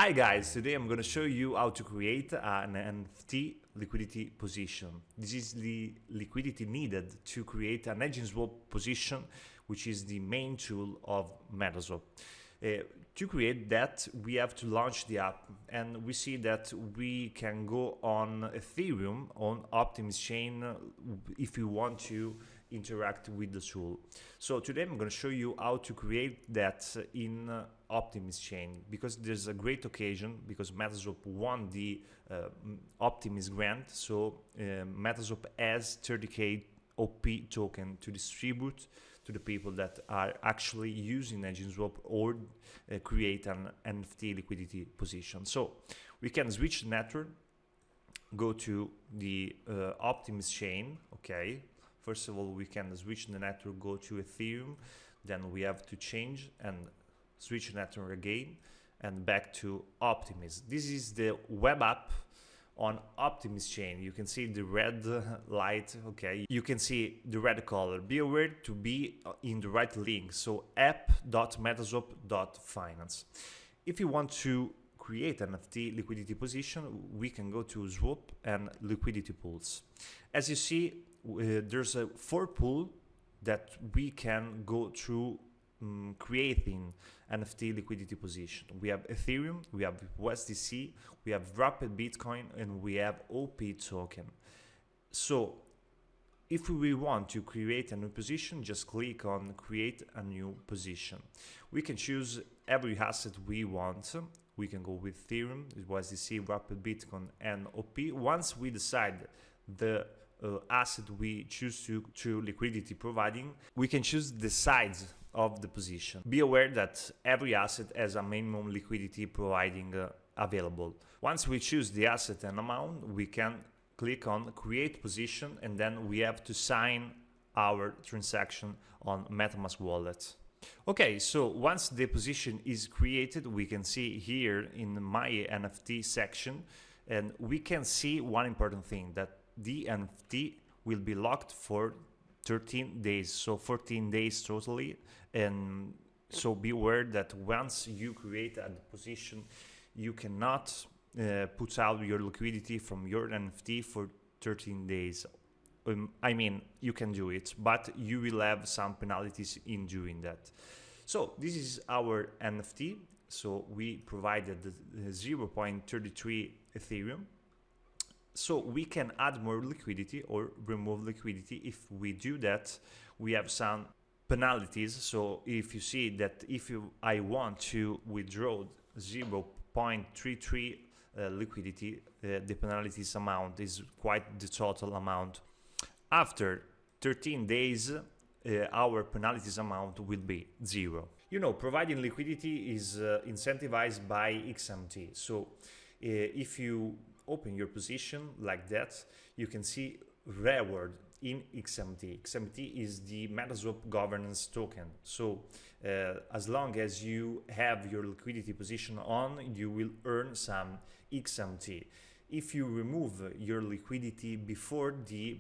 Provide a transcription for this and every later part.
Hi guys, today I'm going to show you how to create an NFT liquidity position. This is the liquidity needed to create an hedging swap position, which is the main tool of MetaSwap. To create that, we have to launch the app, and we see that we can go on Ethereum, on Optimus chain, if you want to interact with the tool. So today I'm going to show you how to create that in Optimus chain, because there's a great occasion, because MetaSwap won the Optimus grant. So MetaSwap has 30k OP token to distribute to the people that are actually using hedging swap or create an NFT liquidity position. So we can switch network, go to the Optimus chain. Okay, first of all, we can switch the network, go to Ethereum, then we have to change and switch network again and back to Optimus. This is the web app on Optimus chain. You can see the red light. Okay, you can see the red color. Be aware to be in the right link, so app.metaswap.finance. If you want to create an NFT liquidity position, we can go to swap and liquidity pools. As you see, there's a 4 pool that we can go through creating NFT liquidity position. We have Ethereum, we have USDC, we have Rapid Bitcoin, and we have OP token. So if we want to create a new position, just click on create a new position. We can choose every asset we want. We can go with Ethereum, USDC, Rapid Bitcoin, and OP. Once we decide the asset we choose to liquidity providing, we can choose the size of the position. Be aware that every asset has a minimum liquidity providing available. Once we choose the asset and amount, we can click on create position, and then we have to sign our transaction on MetaMask wallet. Okay, so once the position is created, we can see here in my NFT section, and we can see one important thing, that the NFT will be locked for 13 days, so 14 days totally. And so be aware that once you create a position, you cannot put out your liquidity from your NFT for 13 days. I mean, you can do it, but you will have some penalties in doing that. So this is our NFT. So we provided 0.33 Ethereum. So we can add more liquidity or remove liquidity. If we do that, we have some penalties. So if you see that I want to withdraw 0.33 liquidity, the penalties amount is quite the total amount. After 13 days, our penalties amount will be 0. You know, providing liquidity is incentivized by XMT. So if you open your position like that, you can see reward in XMT. XMT is the MetaSwap governance token. So as long as you have your liquidity position on, you will earn some XMT. If you remove your liquidity before the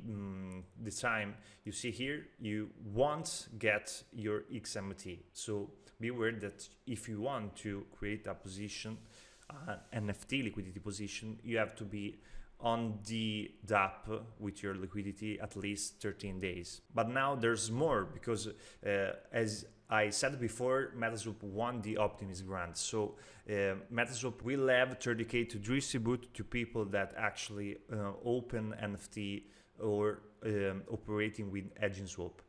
time you see here, you won't get your XMT. So be aware that if you want to create a position, NFT liquidity position, you have to be on the DApp with your liquidity at least 13 days. But now there's more, because as I said before, MetaSwap won the Optimus grant. So MetaSwap will have 30k to distribute to people that actually open NFT or operating with hedging swap.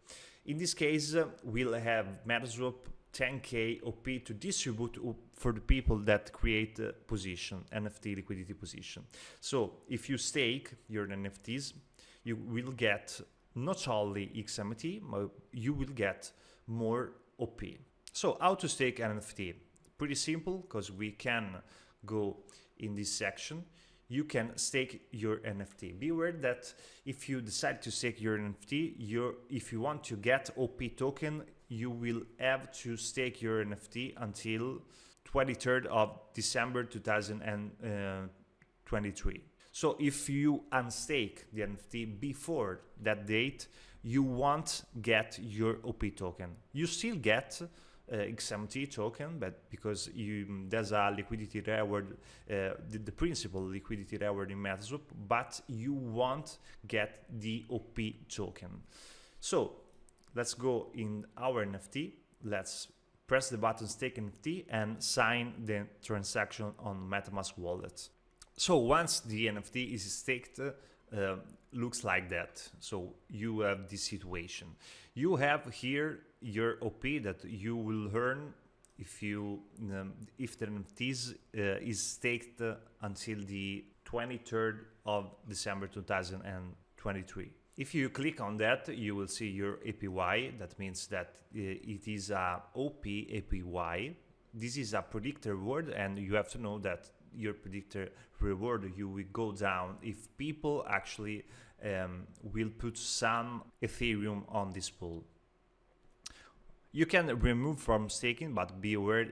In this case, we'll have MetaSwap 10k OP to distribute for the people that create a position, NFT liquidity position. So if you stake your NFTs, you will get not only XMT, but you will get more OP. So how to stake an NFT? Pretty simple, because we can go in this section. You can stake your NFT. Be aware that if you decide to stake your NFT, if you want to get OP token, you will have to stake your NFT until 23rd of December 2023. So if you unstake the NFT before that date, you won't get your OP token. You still get XMT token, but because there's a liquidity reward, the principal liquidity reward in MetaSwap, but you won't get the OP token. So let's go in our NFT, let's press the button stake NFT and sign the transaction on MetaMask wallet. So once the NFT is staked, looks like that. So you have this situation. You have here your OP that you will earn if the NFT is staked until the 23rd of December 2023. If you click on that, you will see your APY. That means that it is a OP APY. This is a predictor reward, and you have to know that your predictor reward you will go down if people actually will put some Ethereum on this pool. You can remove from staking, but be aware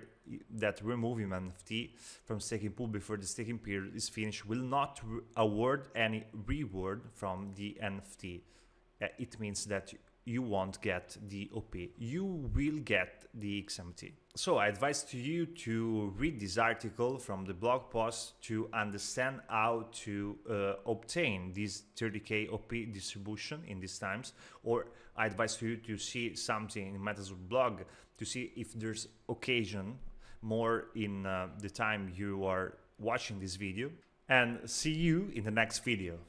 that removing NFT from staking pool before the staking period is finished will not award any reward from the NFT. It means that you won't get the OP, you will get the XMT. So I advise to you to read this article from the blog post to understand how to obtain this 30k OP distribution in these times, or I advise to you to see something in MetaSwap blog to see if there's occasion more in the time you are watching this video, and see you in the next video.